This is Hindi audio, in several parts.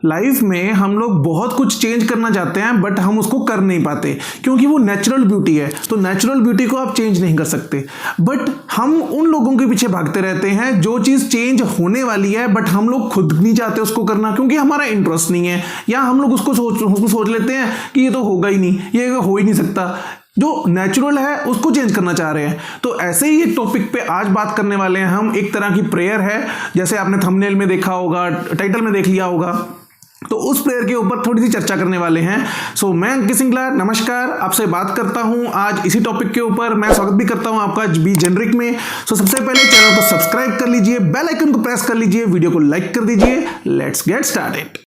लाइफ में हम लोग बहुत कुछ चेंज करना चाहते हैं बट हम उसको कर नहीं पाते क्योंकि वो नेचुरल ब्यूटी है। तो नेचुरल ब्यूटी को आप चेंज नहीं कर सकते, बट हम उन लोगों के पीछे भागते रहते हैं जो चीज़ चेंज होने वाली है बट हम लोग खुद नहीं चाहते उसको करना क्योंकि हमारा इंटरेस्ट नहीं है, या हम लोग उसको सोच लेते हैं कि ये तो होगा ही नहीं, ये हो ही नहीं सकता। जो नेचुरल है उसको चेंज करना चाह रहे हैं। तो ऐसे ही एक टॉपिक पे आज बात करने वाले हैं हम। एक तरह की प्रेयर है, जैसे आपने थंबनेल में देखा होगा, टाइटल में देख लिया होगा, तो उस प्रेयर के ऊपर थोड़ी सी चर्चा करने वाले हैं। सो मैं अंकित सिंगला नमस्कार, आपसे बात करता हूं आज इसी टॉपिक के ऊपर। मैं स्वागत भी करता हूं आपका बी जेनरिक में। सो सबसे पहले चैनल को सब्सक्राइब कर लीजिए, बेल आइकन को प्रेस कर लीजिए, वीडियो को लाइक कर दीजिए। Let's get started.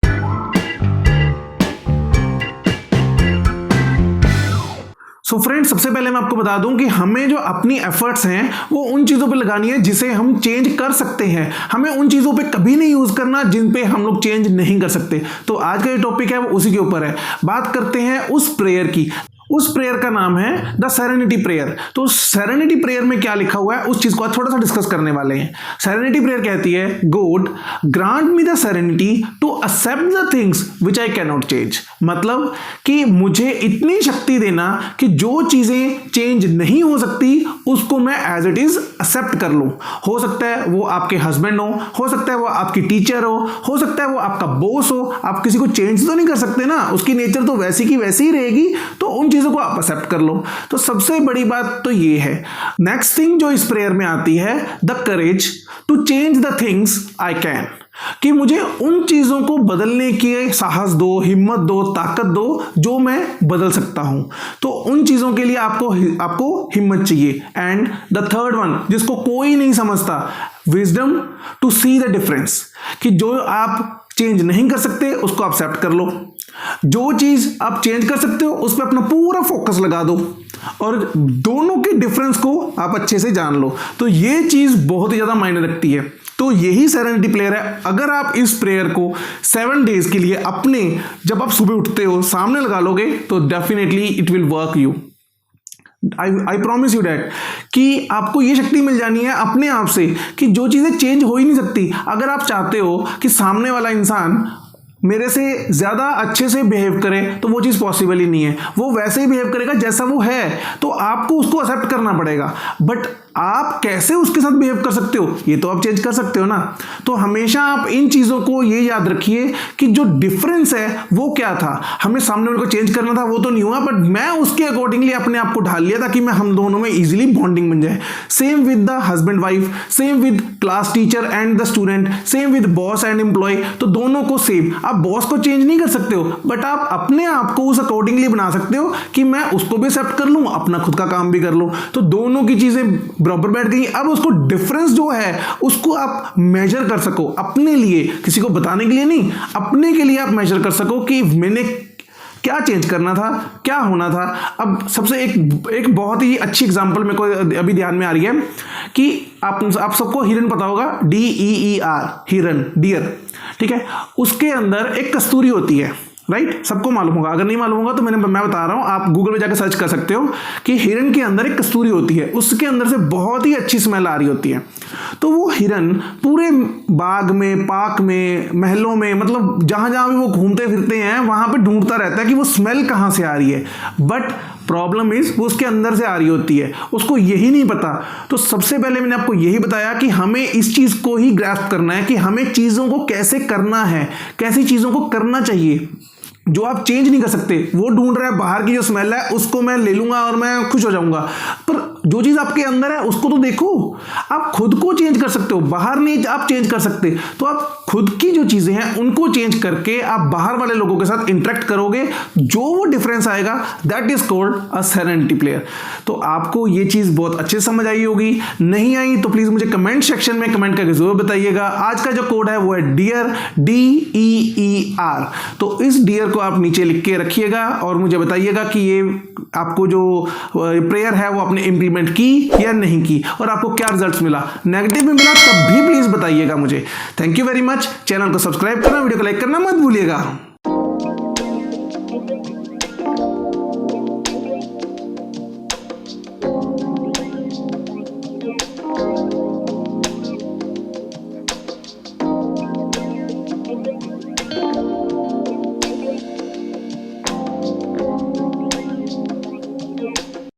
So friends, सबसे पहले मैं आपको बता दूं कि हमें जो अपनी एफर्ट्स हैं वो उन चीज़ों पे लगानी है जिसे हम चेंज कर सकते हैं। हमें उन चीज़ों पे कभी नहीं यूज़ करना जिन पे हम लोग चेंज नहीं कर सकते। तो आज का जो टॉपिक है वो उसी के ऊपर है। बात करते हैं उस प्रेयर की। उस प्रेयर का नाम है द सेरेनिटी प्रेयर। तो सेरेनिटी प्रेयर में क्या लिखा हुआ है उस चीज को आज थोड़ा सा डिस्कस करने वाले हैं। सेरेनिटी प्रेयर कहती है, God grant me the serenity to accept the things which I can not change. मतलब कि मुझे इतनी शक्ति देना कि जो चीजें चेंज नहीं हो सकती उसको मैं एज इट इज एक्सेप्ट कर लूं। हो सकता है वो आपके हस्बैंड हो सकता है वो आपकी टीचर हो सकता है वो आपका बॉस हो। आप किसी को चेंज तो नहीं कर सकते ना, उसकी नेचर तो वैसी की वैसी ही रहेगी, तो उन चीजों को आप एक्सेप्ट कर लो। तो सबसे बड़ी बात तो ये है। नेक्स्ट थिंग जो इस प्रेयर में आती है, the courage to change the things I can, कि मुझे उन चीजों को बदलने की साहस दो, हिम्मत दो, ताकत दो जो मैं बदल सकता हूं। तो उन चीजों के लिए आपको हिम्मत चाहिए। एंड द थर्ड वन जिसको कोई नहीं समझता, wisdom to see the difference, कि जो आप चेंज नहीं कर सकते उसको आप एक्सेप्ट कर लो, जो चीज आप चेंज कर सकते हो उस पर अपना पूरा फोकस लगा दो और दोनों के डिफरेंस को आप अच्छे से जान लो। तो ये चीज बहुत ही ज्यादा मायने रखती है। तो यही सेरेनिटी प्रेयर है। अगर आप इस प्रेयर को 7 डेज के लिए अपने, जब आप सुबह उठते हो, सामने लगा लोगे तो definitely it will work you. I promise you that कि आपको ये शक्ति मिल जानी है अपने आप से कि जो चीजें चेंज हो ही नहीं सकती। अगर आप चाहते हो कि सामने वाला इंसान मेरे से ज्यादा अच्छे से बिहेव करे तो वो चीज पॉसिबल ही नहीं है। वो वैसे ही बिहेव करेगा जैसा वो है, तो आपको उसको एक्सेप्ट करना पड़ेगा। बट आप कैसे उसके साथ बिहेव कर सकते हो ये तो आप चेंज कर सकते हो ना। तो हमेशा आप इन चीजों को ये याद रखिए कि जो डिफरेंस है वो क्या था। हमें सामने वाले को चेंज करना था, वो तो नहीं हुआ, बट मैं उसके अकॉर्डिंगली अपने आप को ढाल लिया ताकि मैं हम दोनों में इजीली बॉन्डिंग बन जाए। Same with the husband wife, same with class teacher and the student, same with boss and employee. तो दोनों को सेम। आप बॉस को चेंज नहीं कर सकते हो बट आप अपने आप को उस अकॉर्डिंगली बना सकते हो कि मैं उसको भी एक्सेप्ट कर लूं, अपना खुद का काम भी कर लूं। तो दोनों की चीजें बराबर बैठ गई। अब उसको डिफरेंस जो है उसको आप मेजर कर सको अपने लिए, किसी को बताने के लिए नहीं, अपने के लिए आप मेजर कर सको कि मैंने क्या चेंज करना था, क्या होना था। अब सबसे एक बहुत ही अच्छी एग्जांपल मेरे को अभी ध्यान में आ रही है कि आप सबको हिरन पता होगा, DEER, हिरन, डियर, ठीक है। उसके अंदर एक कस्तूरी होती है, राइट, सबको मालूम होगा। अगर नहीं मालूम होगा तो मैं बता रहा हूं, आप गूगल में जाकर सर्च कर सकते हो कि हिरन के अंदर एक कस्तूरी होती है, उसके अंदर से बहुत ही अच्छी स्मेल आ रही होती है। तो वो हिरन पूरे बाग में, पार्क में, महलों में, मतलब जहां जहां भी वो घूमते फिरते हैं वहां पे ढूंढता रहता है कि वो स्मेल कहां से आ रही है। बट प्रॉब्लम इज वो उसके अंदर से आ रही होती है, उसको यही नहीं पता। तो सबसे पहले मैंने आपको यही बताया कि हमें इस चीज को ही ग्रैस्प करना है कि हमें चीजों को कैसे करना है, कैसी चीजों को करना चाहिए। जो आप चेंज नहीं कर सकते, वो ढूंढ रहा है बाहर की जो स्मेल है उसको मैं ले लूंगा और मैं खुश हो जाऊंगा, पर जो चीज आपके अंदर है उसको तो देखो। आप खुद को चेंज कर सकते हो, बाहर नहीं आप चेंज कर सकते। तो आप खुद की जो चीजें हैं उनको चेंज करके आप बाहर वाले लोगों के साथ इंटरेक्ट करोगे, जो वो डिफरेंस आएगा that is called a serenity prayer. तो आपको ये चीज बहुत अच्छे समझ आई होगी। नहीं आई तो प्लीज मुझे कमेंट सेक्शन में कमेंट करके जरूर बताइएगा। आज का जो कोड है वो है डियर, DEER। तो इस डियर को आप नीचे लिख के रखिएगा और मुझे बताइएगा कि ये आपको जो प्रेयर है वो आपने इंप्लीमेंट की या नहीं की और आपको क्या रिजल्ट्स मिला। नेगेटिव में मिला तब भी प्लीज बताइएगा मुझे। Thank you very much. Channel को सब्सक्राइब करना, वीडियो को लाइक करना मत भूलिएगा।